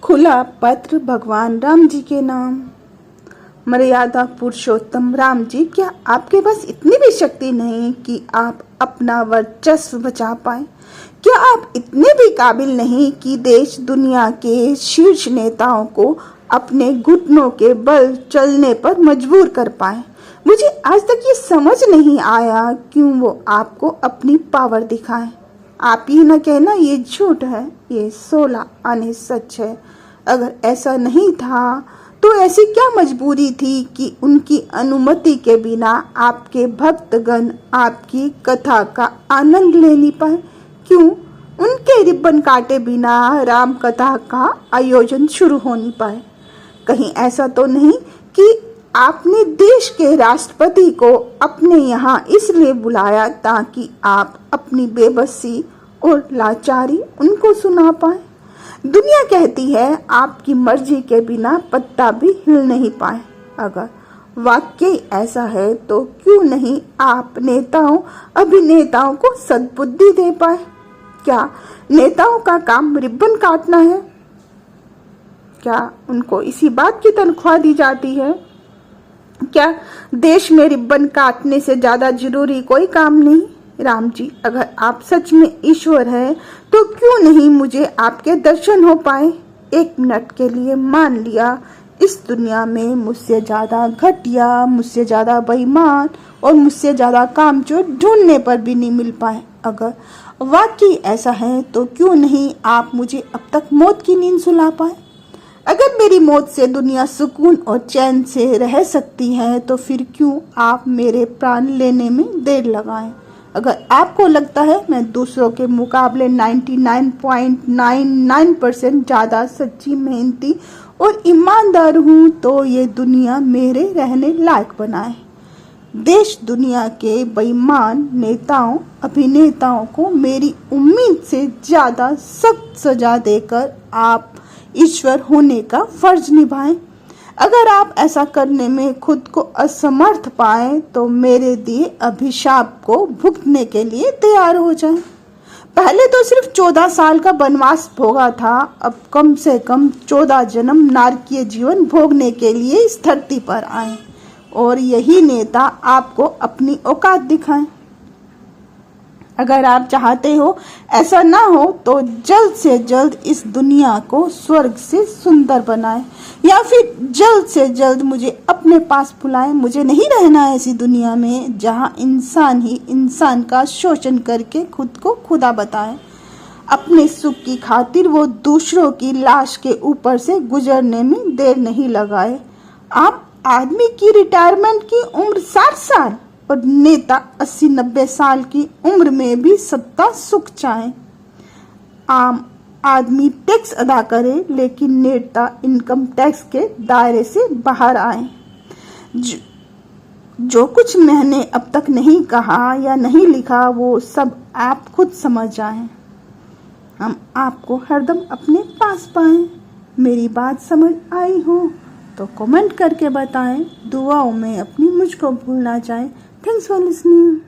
खुला पत्र भगवान राम जी के नाम। मर्यादा पुरुषोत्तम राम जी, क्या आपके पास इतनी भी शक्ति नहीं कि आप अपना वर्चस्व बचा पाए? क्या आप इतने भी काबिल नहीं कि देश दुनिया के शीर्ष नेताओं को अपने घुटनों के बल चलने पर मजबूर कर पाए? मुझे आज तक ये समझ नहीं आया क्यों वो आपको अपनी पावर दिखाए। आप ही न कहना ये झूठ है, ये 16 आने सच है। अगर ऐसा नहीं था तो ऐसी क्या मजबूरी थी कि उनकी अनुमति के बिना आपके भक्तगण आपकी कथा का आनंद ले नहीं पाए? क्यों उनके रिबन काटे बिना राम कथा का आयोजन शुरू हो नहीं पाए? कहीं ऐसा तो नहीं कि आपने देश के राष्ट्रपति को अपने यहाँ इसलिए बुलाया ताकि आप अपनी बेबसी और लाचारी उनको सुना पाए? दुनिया कहती है आपकी मर्जी के बिना पत्ता भी हिल नहीं पाए। अगर वाकई ऐसा है तो क्यों नहीं आप नेताओं अभिनेताओं को सद्बुद्धि दे पाए? क्या नेताओं का काम रिबन काटना है? क्या उनको इसी बात की तनख्वाह दी जाती है? क्या देश में रिबन काटने से ज्यादा जरूरी कोई काम नहीं? राम जी, अगर आप सच में ईश्वर हैं तो क्यों नहीं मुझे आपके दर्शन हो पाए? एक मिनट के लिए मान लिया इस दुनिया में मुझसे ज्यादा घटिया, मुझसे ज्यादा बेईमान और मुझसे ज्यादा कामचोर ढूंढने पर भी नहीं मिल पाए। अगर वाकई ऐसा है तो क्यों नहीं आप मुझे अब तक मौत की नींद सुला पाए? अगर मेरी मौत से दुनिया सुकून और चैन से रह सकती है तो फिर क्यों आप मेरे प्राण लेने में देर लगाएं? अगर आपको लगता है मैं दूसरों के मुकाबले 99.99% ज़्यादा सच्ची, मेहनती और ईमानदार हूँ तो ये दुनिया मेरे रहने लायक बनाए। देश दुनिया के बेईमान नेताओं अभिनेताओं को मेरी उम्मीद से ज़्यादा सख्त सजा देकर आप ईश्वर होने का फर्ज निभाएं। अगर आप ऐसा करने में खुद को असमर्थ पाएं तो मेरे दिए अभिशाप को भुगतने के लिए तैयार हो जाएं। पहले तो सिर्फ 14 साल का वनवास भोगा था, अब कम से कम 14 जन्म नारकीय जीवन भोगने के लिए इस धरती पर आए और यही नेता आपको अपनी औकात दिखाएं। अगर आप चाहते हो ऐसा ना हो तो जल्द से जल्द इस दुनिया को स्वर्ग से सुंदर बनाएं या फिर जल्द से जल्द मुझे अपने पास बुलाएं। मुझे नहीं रहना है ऐसी दुनिया में जहां इंसान ही इंसान का शोषण करके खुद को खुदा बताए। अपने सुख की खातिर वो दूसरों की लाश के ऊपर से गुजरने में देर नहीं लगाए। आप आदमी की रिटायरमेंट की उम्र 60 साल और नेता 80-90 साल की उम्र में भी सत्ता सुख चाहे। आम आदमी टैक्स अदा करे लेकिन नेता इनकम टैक्स के दायरे से बाहर आए। जो कुछ मैंने अब तक नहीं कहा या नहीं लिखा वो सब आप खुद समझ जाएं। हम आपको हरदम अपने पास पाएं। मेरी बात समझ आई हो तो कमेंट करके बताएं। दुआओं में अपनी मुझको भूल ना जाएं। Thanks for listening.